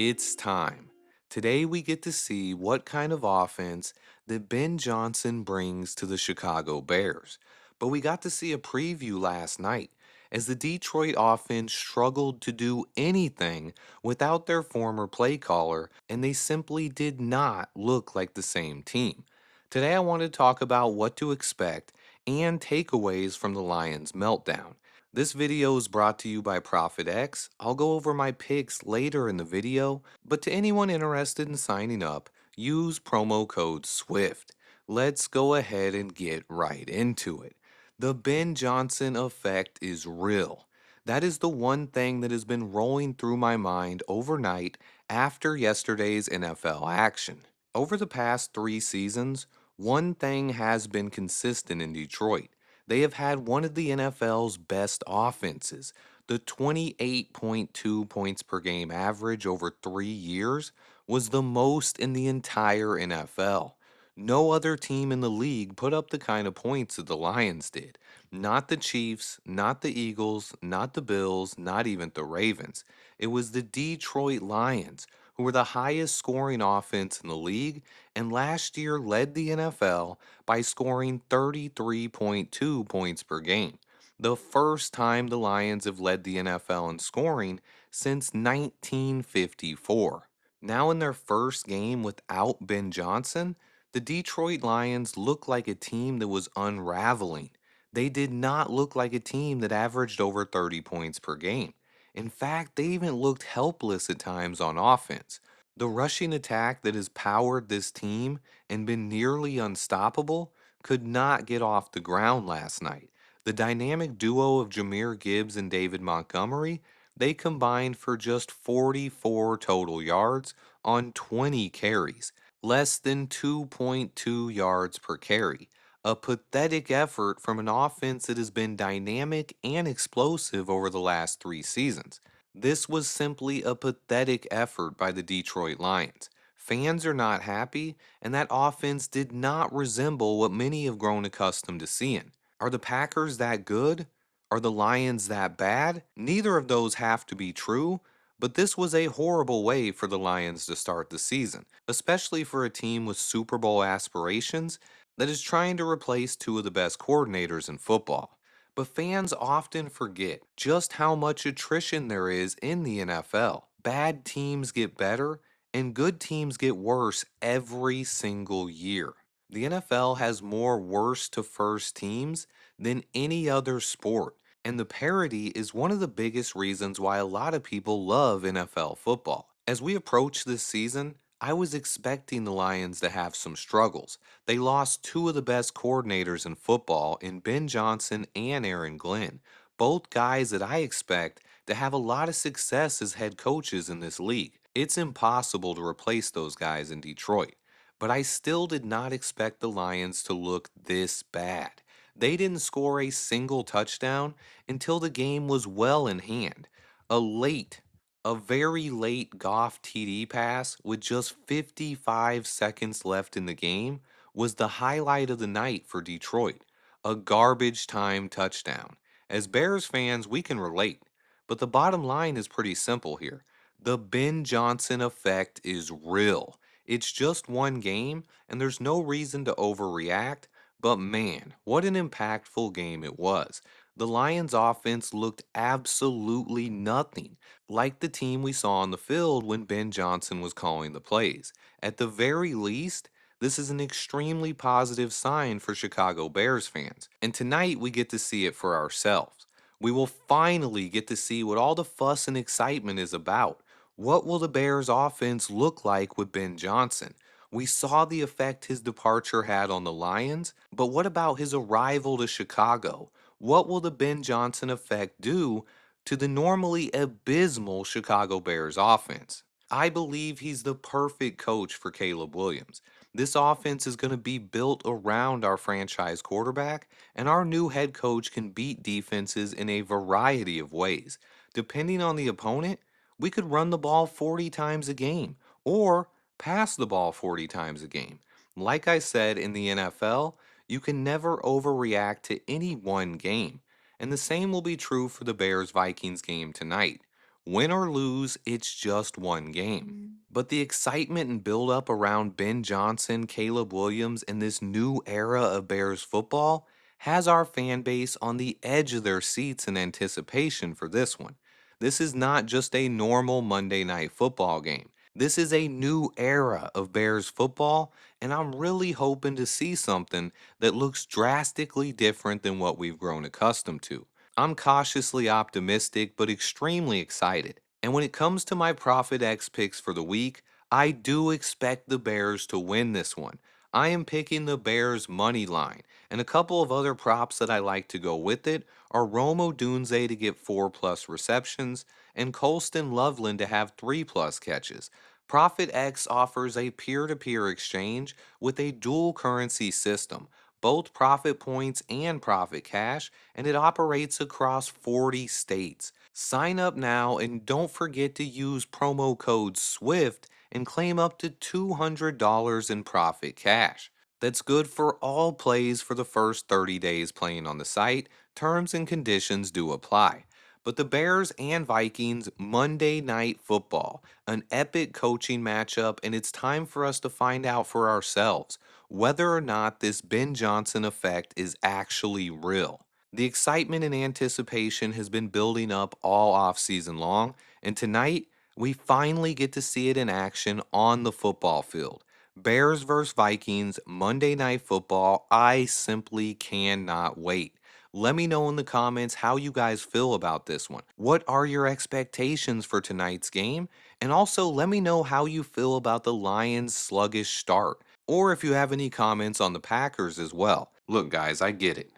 It's time. Today we get to see what kind of offense that Ben Johnson brings to the Chicago Bears. But we got to see a preview last night as the Detroit offense struggled to do anything without their former play caller, and they simply did not look like the same team. Today I want to talk about what to expect and takeaways from the Lions' meltdown. This video is brought to you by Profitex. I'll go over my picks later in the video, but to anyone interested in signing up, use promo code SWIFT. Let's go ahead and get right into it. The Ben Johnson effect is real. That is the one thing that has been rolling through my mind overnight after yesterday's NFL action. Over the past 3 seasons, one thing has been consistent in Detroit. They have had one of the NFL's best offenses. The 28.2 points per game average over 3 years was the most in the entire NFL. No other team in the league put up the kind of points that the Lions did. Not the Chiefs, not the Eagles, not the Bills, not even the Ravens. It was the Detroit Lions, who were the highest scoring offense in the league and last year led the NFL by scoring 33.2 points per game. The first time the Lions have led the NFL in scoring since 1954. Now, in their first game without Ben Johnson, the Detroit Lions look like a team that was unraveling. They did not look like a team that averaged over 30 points per game. In fact, they even looked helpless at times on offense. The rushing attack that has powered this team and been nearly unstoppable could not get off the ground last night. The dynamic duo of Jahmyr Gibbs and David Montgomery, they combined for just 44 total yards on 20 carries, less than 2.2 yards per carry. A pathetic effort from an offense that has been dynamic and explosive over the last 3 seasons. This was simply a pathetic effort by the Detroit Lions. Fans are not happy, and that offense did not resemble what many have grown accustomed to seeing. Are the Packers that good? Are the Lions that bad? Neither of those have to be true, but this was a horrible way for the Lions to start the season, especially for a team with Super Bowl aspirations that is trying to replace two of the best coordinators in football. But fans often forget just how much attrition there is in the NFL. Bad teams get better, and good teams get worse every single year. The NFL has more worst to first teams than any other sport, and the parity is one of the biggest reasons why a lot of people love NFL football. As we approach this season, I was expecting the Lions to have some struggles. They lost two of the best coordinators in football in Ben Johnson and Aaron Glenn, both guys that I expect to have a lot of success as head coaches in this league. It's impossible to replace those guys in Detroit, but I still did not expect the Lions to look this bad. They didn't score a single touchdown until the game was well in hand. A late, a very late Goff TD pass with just 55 seconds left in the game was the highlight of the night for Detroit. A garbage time touchdown. As Bears fans, we can relate. But the bottom line is pretty simple here. The Ben Johnson effect is real. It's just one game, and there's no reason to overreact. But man, what an impactful game it was. The Lions' offense looked absolutely nothing like the team we saw on the field when Ben Johnson was calling the plays. At the very least, this is an extremely positive sign for Chicago Bears fans. And tonight we get to see it for ourselves. We will finally get to see what all the fuss and excitement is about. What will the Bears' offense look like with Ben Johnson? We saw the effect his departure had on the Lions, but what about his arrival to Chicago? What will the Ben Johnson effect do to the normally abysmal Chicago Bears offense? I believe he's the perfect coach for Caleb Williams. This offense is going to be built around our franchise quarterback, and our new head coach can beat defenses in a variety of ways. Depending on the opponent, we could run the ball 40 times a game or pass the ball 40 times a game. Like I said, in the NFL, you can never overreact to any one game. And the same will be true for the Bears Vikings game tonight. Win or lose, it's just one game. But the excitement and buildup around Ben Johnson, Caleb Williams, and this new era of Bears football has our fan base on the edge of their seats in anticipation for this one. This is not just a normal Monday night football game. This is a new era of Bears football, and I'm really hoping to see something that looks drastically different than what we've grown accustomed to. I'm cautiously optimistic but extremely excited. And when it comes to my Profit X picks for the week, I do expect the Bears to win this one. I am picking the Bears money line, and a couple of other props that I like to go with it are Rome Odunze to get 4 plus receptions and Colston Loveland to have 3 plus catches. Profit X offers a peer to peer exchange with a dual currency system, both profit points and profit cash, and it operates across 40 states. Sign up now and don't forget to use promo code SWIFT and claim up to $200 in profit cash. That's good for all plays for the first 30 days playing on the site. Terms and conditions do apply. But the Bears and Vikings Monday Night Football, an epic coaching matchup, and it's time for us to find out for ourselves whether or not this Ben Johnson effect is actually real. The excitement and anticipation has been building up all off season long, and tonight we finally get to see it in action on the football field. Bears vs. Vikings, Monday Night Football. I simply cannot wait. Let me know in the comments how you guys feel about this one. What are your expectations for tonight's game? And also let me know how you feel about the Lions' sluggish start, or if you have any comments on the Packers as well. Look, guys, I get it.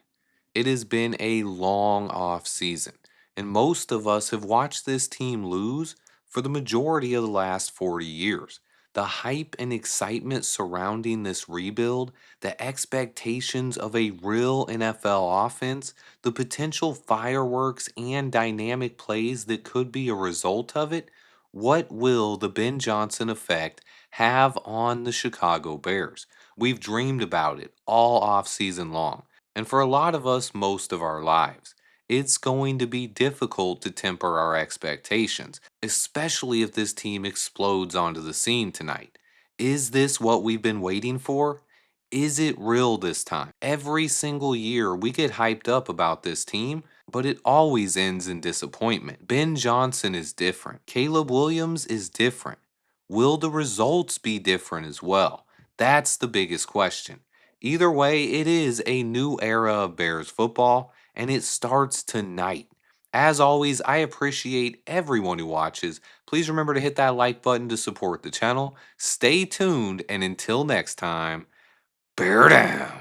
It has been a long off season, and most of us have watched this team lose for the majority of the last 40 years. The hype and excitement surrounding this rebuild, the expectations of a real NFL offense, the potential fireworks and dynamic plays that could be a result of it. What will the Ben Johnson effect have on the Chicago Bears? We've dreamed about it all off season long, and for a lot of us, most of our lives. It's going to be difficult to temper our expectations, especially if this team explodes onto the scene tonight. Is this what we've been waiting for? Is it real this time? Every single year, we get hyped up about this team, but it always ends in disappointment. Ben Johnson is different. Caleb Williams is different. Will the results be different as well? That's the biggest question. Either way, it is a new era of Bears football, and it starts tonight. As always, I appreciate everyone who watches. Please remember to hit that like button to support the channel. Stay tuned, and until next time, bear down.